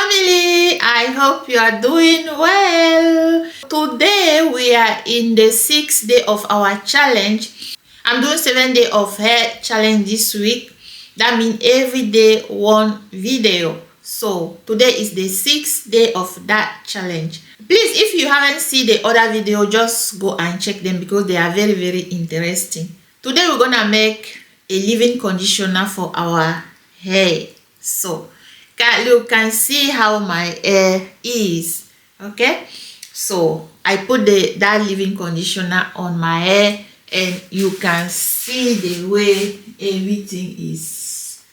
family, I hope you are doing well. Today we are in the 6th day of our challenge. I'm doing 7 day of hair challenge this week. That means every day one video. So today is the 6th day of that challenge. Please, if you haven't seen the other video, just go and check them because they are very interesting. Today we're gonna make a leave-in conditioner for our hair. So you can see how my hair is. Okay, so I put that leave-in conditioner on my hair and you can see the way everything is.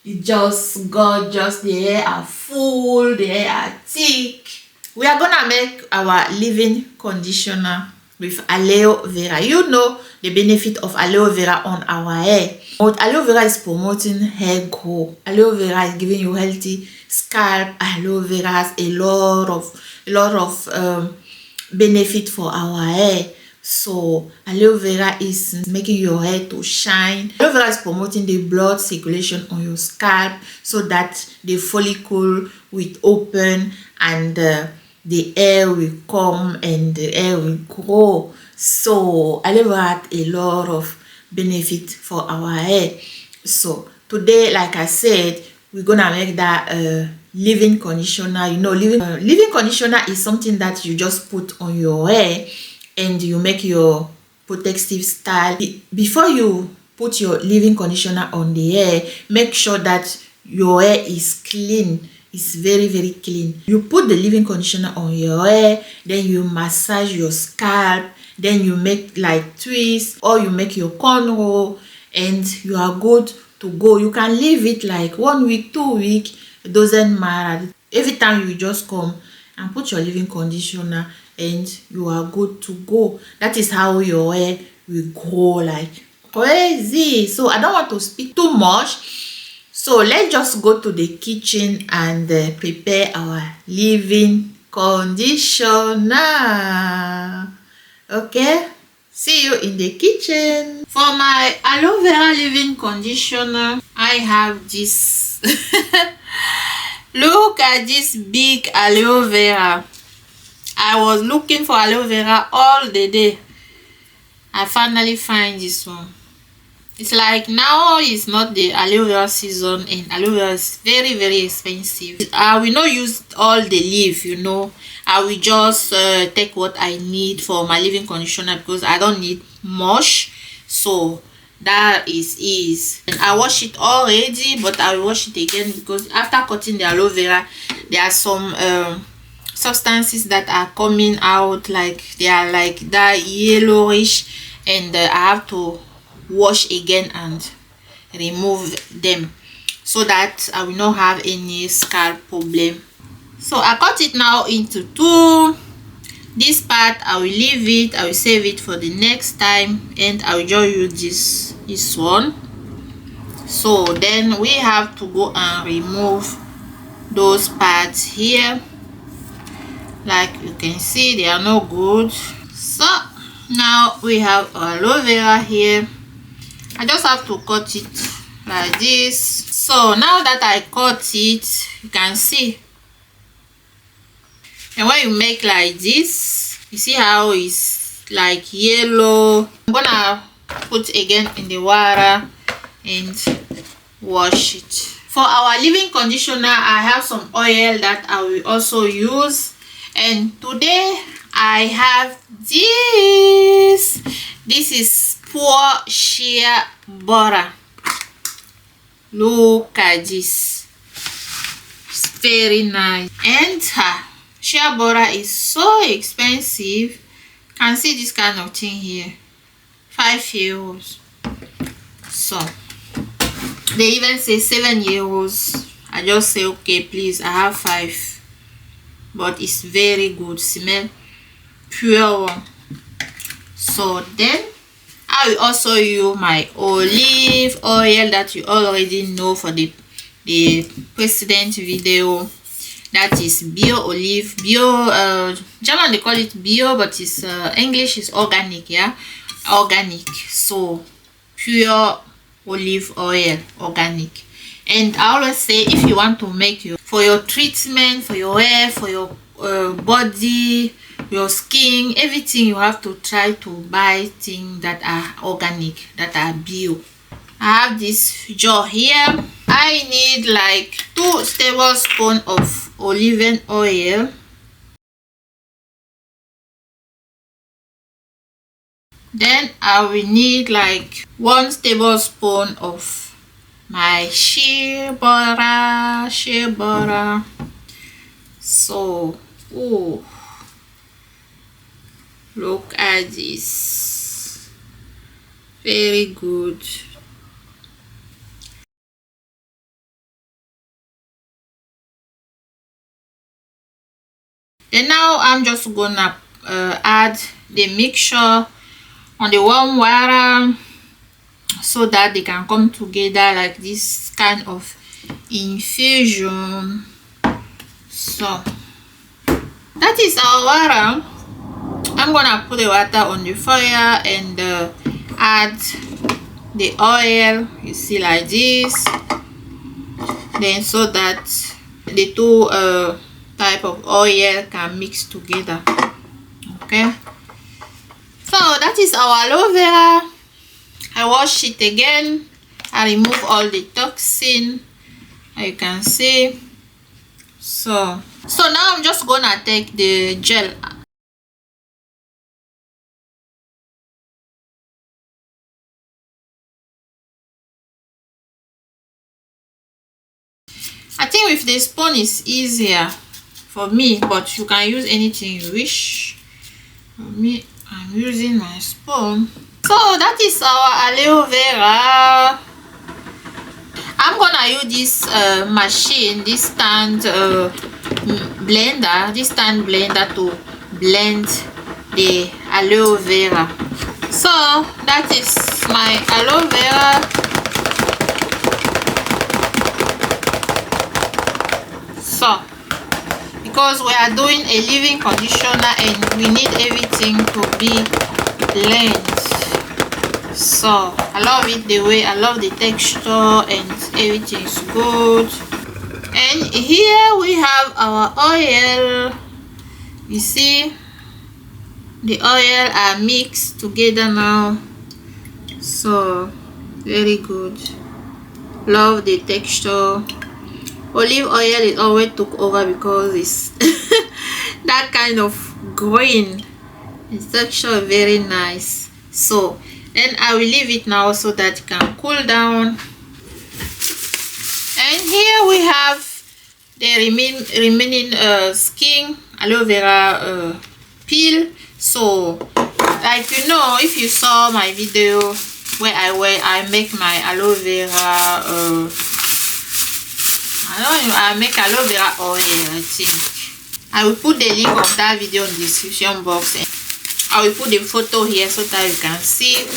It's just gorgeous. The hair are full, the hair are thick. We are gonna make our leave-in conditioner with Aleo Vera. You know the benefit of Aleo Vera on our hair. But Aleo Vera is promoting hair growth. Aleo Vera is giving you healthy scalp. Aleo Vera has a lot of benefit for our hair. So Aleo Vera is making your hair to shine. Aleo Vera is promoting the blood circulation on your scalp so that the follicle will open and the hair will come and the hair will grow. So Aleo Vera had a lot of benefit for our hair. So today, like I said, we're gonna make that leave-in conditioner. You know, leave-in conditioner is something that you just put on your hair and you make your protective style. Before you put your leave-in conditioner on the hair, make sure that your hair is clean. It's very clean. You put the leave-in conditioner on your hair, then you massage your scalp, then you make like twists or you make your cornrow and you are good to go. You can leave it like 1 week, 2 weeks, it doesn't matter. Every time you just come and put your leave-in conditioner and you are good to go. That is how your hair will grow like crazy. So I don't want to speak too much. So let's just go to the kitchen and prepare our leave-in conditioner. Okay, see you in the kitchen. For my Aleo Vera leave-in conditioner, I have this. Look at this big Aleo Vera. I was looking for Aleo Vera all the day. I finally find this one. It's like now it's not the Aleo Vera season and Aleo Vera is very expensive. I will not use all the leaf, you know. I will just take what I need for my leave-in conditioner because I don't need much. So that is and I wash it already, but I will wash it again because after cutting the Aleo Vera, there are some substances that are coming out, like they are like that yellowish, and I have to wash again and remove them so that I will not have any scalp problem. So I cut it now into two. This part I will leave it, I will save it for the next time, and I will just use this one. So then we have to go and remove those parts here. Like you can see, they are not good. So now we have our Aleo Vera here. I just have to cut it like this. So now that I cut it, you can see, and when you make like this, you see how it's like yellow. I'm gonna put again in the water and wash it. For our leave-in conditioner, I have some oil that I will also use, and today I have this is pure shea butter. Look at this, it's very nice. And shea butter is so expensive. You can see this kind of thing here, 5 euros. So they even say 7 euros. I just say okay, please, I have 5, but it's very good, smell pure one. So then I will also use my olive oil that you already know for the precedent video. That is bio olive. German they call it bio, but it's English is organic. Yeah, organic. So pure olive oil, organic. And I always say, if you want to make your for your treatment, for your hair, for your body, your skin, everything. You have to try to buy things that are organic, that are bio. I have this jar here. I need like 2 tablespoons of olive oil. Then I will need like 1 tablespoon of my shea butter. So, oh, look at this, very good. And now I'm just gonna add the mixture on the warm water so that they can come together like this kind of infusion. So that is our water. I'm gonna put the water on the fire and add the oil, you see, like this, then so that the two type of oil can mix together. Okay, so that is our aloe vera. I wash it again. I remove all the toxin, as you can see. So now I'm just gonna take the gel. I think with the spoon is easier for me, but you can use anything you wish. For me, I'm using my spoon. So that is our aloe vera. I'm gonna use this machine, this stand blender to blend the aloe vera. So that is my aloe vera. So because we are doing a leave-in conditioner and we need everything to be blended. So I love it the way, I love the texture and everything is good. And here we have our oil. You see the oil are mixed together now, so very good. Love the texture. Olive oil is always took over because it's that kind of green. It's texture very nice. So and I will leave it now so that it can cool down. And here we have the remaining skin aloe vera peel. So like, you know, if you saw my video where I make my aloe vera I make aloe vera oil, I think. I will put the link of that video in the description box, and I will put the photo here so that you can see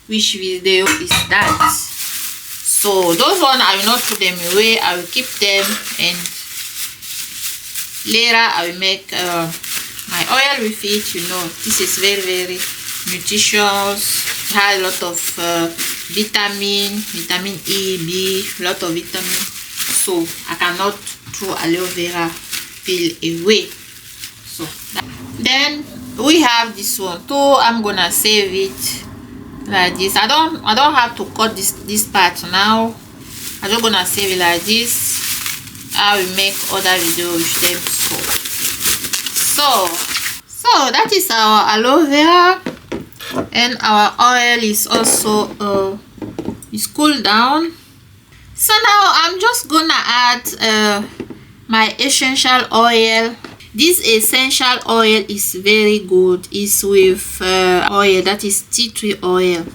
which video is that. So those ones I will not put them away, I will keep them, and later I will make my oil with it. You know, this is very nutritious. It has a lot of vitamin E, B, lot of vitamin. So I cannot throw aloe vera peel away. So then we have this one too. I'm gonna save it like this. I don't have to cut this part now. I'm just gonna save it like this. I will make other video with them. So that is our aloe vera, and our oil is also is cooled down. So now I'm just gonna add my essential oil. This essential oil is very good. It's with oil that is tea tree oil,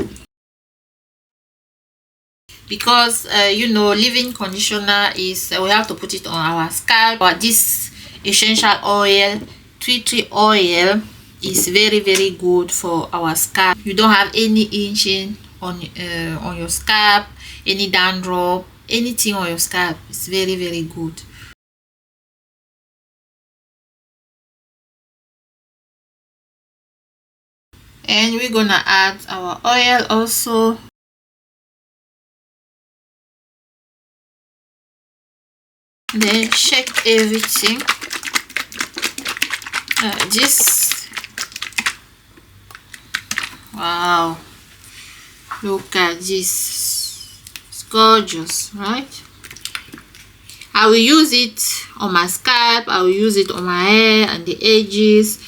because you know, leave-in conditioner is we have to put it on our scalp, but this essential oil, tea tree oil, is very good for our scalp. You don't have any itching on your scalp, any dandruff, anything on your scalp. It's very good. And we're gonna add our oil also. Then shake everything like this. Wow, look at this. It's gorgeous, right? I will use it on my scalp, I will use it on my hair and the edges,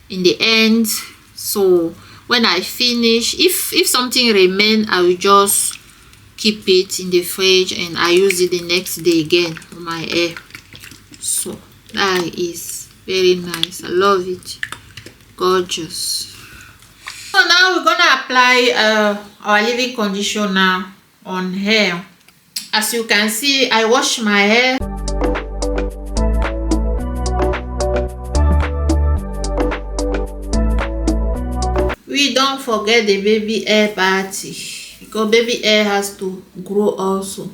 in the end. So when I finish, if something remain, I will just keep it in the fridge and I use it the next day again on my hair. So that is very nice. I love it. Gorgeous. So now we're gonna apply our leave-in conditioner on hair. As you can see, I wash my hair. We don't forget the baby hair party, because baby hair has to grow also.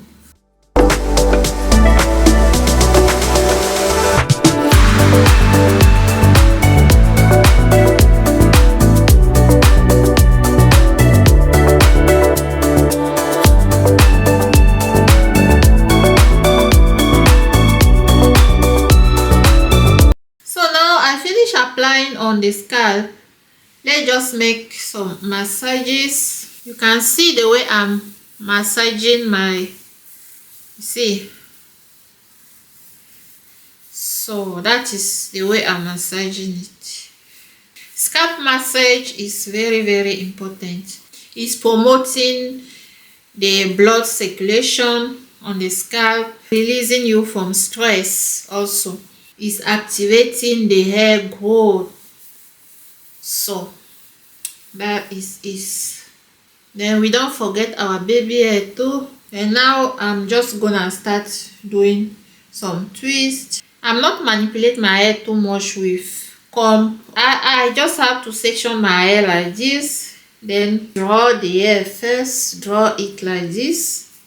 So now I finish applying on the scalp. Let's just make some massages. You can see the way I'm massaging my, see. So that is the way I'm massaging it. Scalp massage is very important. It's promoting the blood circulation on the scalp, releasing you from stress also. It's activating the hair growth. So that is then we don't forget our baby hair too. And now I'm just gonna start doing some twists. I'm not manipulate my hair too much with comb. I just have to section my hair like this, then draw the hair first, draw it like this.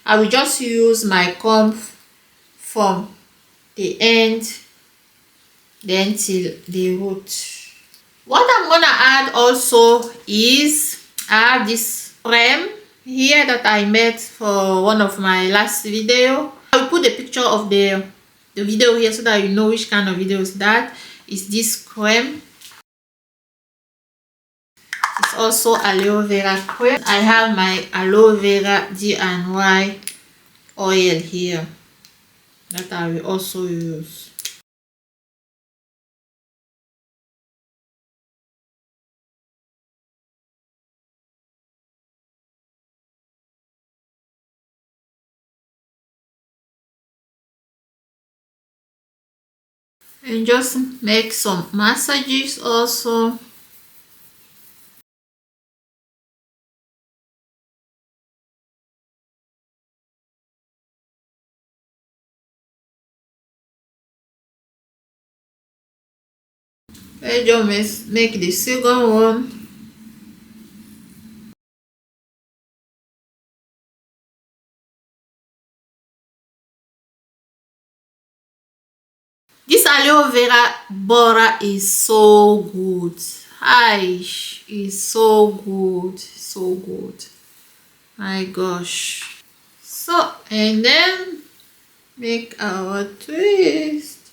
I will just use my comb from the end then till the root. What I'm gonna add also is I have this cream here that I made for one of my last video. I will put the picture of the video here so that you know which kind of video is that. Is this cream. It's also aloe vera cream. I have my aloe vera D&Y oil here that I will also use. And just make some massages also. I just make the second one. This aloe vera bora is so good. Is so good, so good. My gosh. So and then make our twist.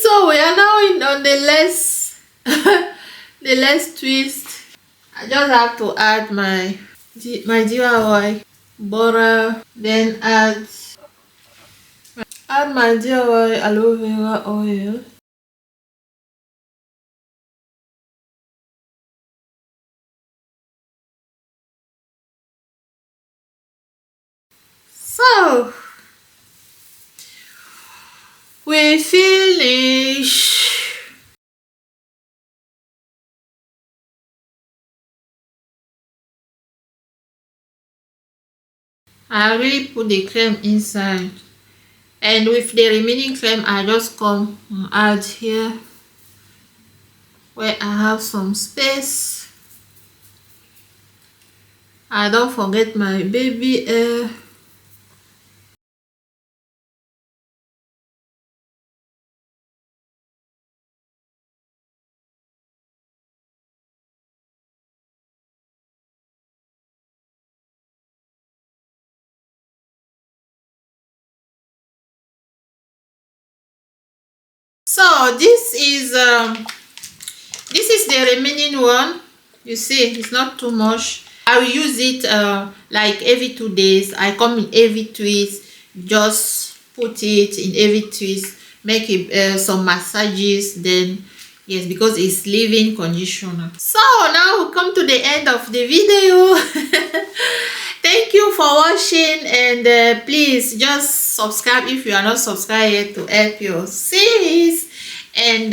So we are now on the last the last twist. I just have to add my DIY butter, then add my DIY aloe vera oil. So we finish. I really put the cream inside, and with the remaining cream I just come and add here where I have some space. I don't forget my baby hair. So this is the remaining one. You see, it's not too much. I will use it like every 2 days. I come in every twist, just put it in every twist, make it some massages, then yes, because it's leave-in conditioner. So now we come to the end of the video. Thank you for watching, and please just subscribe if you are not subscribed yet to help your sis, and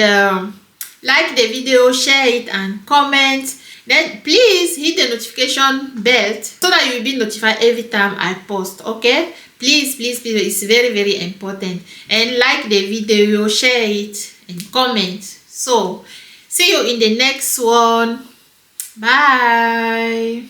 like the video, share it and comment. Then please hit the notification bell so that you will be notified every time I post. Okay, please, please, please, it's very, very important. And like the video, share it and comment. So see you in the next one. Bye.